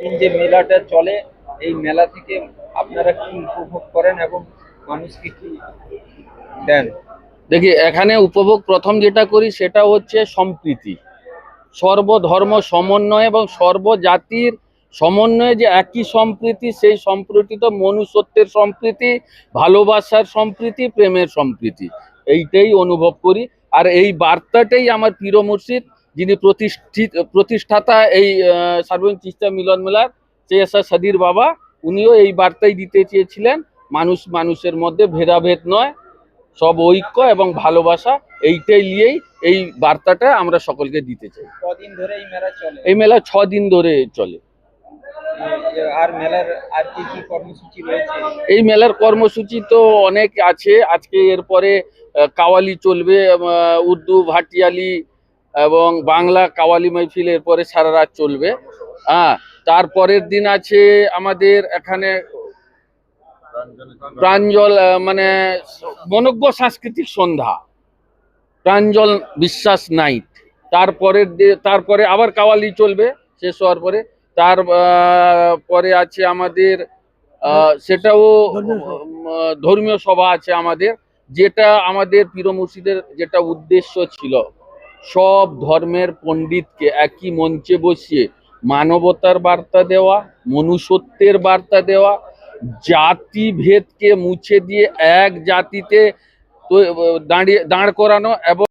দিন যে মেলাটা চলে, এই মেলা থেকে আপনারা কি উপভোগ করেন এবং মানুষকে কি দেন? দেখি, এখানে উপভোগ প্রথম যেটা করি সেটা হচ্ছে সম্প্রীতি, সর্বধর্ম সমন্বয় এবং সর্বজাতির সমন্বয়ে যে একই সম্প্রীতি, সেই সম্প্রীতি তো মনুষ্যত্বের সম্প্রীতি, ভালোবাসার সম্প্রীতি, প্রেমের সম্প্রীতি, এইটাই অনুভব করি। আর এই বার্তাটাই আমার পীর মুর্শিদ, যিনি প্রতিষ্ঠাতা এই সার্বজনীন চিস্তিয়া মিলন মেলার, চেয়াসা সাদির বাবা, উনিও এই বার্তাই দিতে চেয়েছিলেন, মানুষ মানুষের মধ্যে ভেদাভেদ নয়, সব ঐক্য এবং ভালোবাসা, এইটাই নিয়েই এই বার্তাটা আমরা সকলকে দিতে চাই। কদিন ধরে এই মেলা চলে? এই মেলা 6 দিন ধরে চলে। আর মেলার আর কি কি কর্মসূচি রয়েছে? এই মেলার কর্মসূচি তো অনেক আছে। আজকে এরপরে কাওয়ালি চলবে, উর্দু, ভাটিয়ালি এবং বাংলা কাওয়ালি মাহফিল এরপরে সারা রাত চলবে। হ্যাঁ, তারপরের দিন আছে আমাদের এখানে প্রাঞ্জল, মানে মনজ্ঞ সাংস্কৃতিক সন্ধ্যা, প্রাঞ্জল বিশ্বাস নাইট। তারপরে আবার কাওয়ালি চলবে শেষ হওয়ার পরে। পরে আছে আমাদের সেটাও ধর্মীয় সভা আছে আমাদের, যেটা আমাদের পীর মুর্শিদের যেটা উদ্দেশ্য ছিল, সব ধর্মের পণ্ডিতকে একই মঞ্চে বসিয়ে মানবতার বার্তা দেওয়া, মনুষ্যত্বের বার্তা দেওয়া, জাতিভেদকে মুছে দিয়ে এক জাতিতে দাঁড় করানো এবং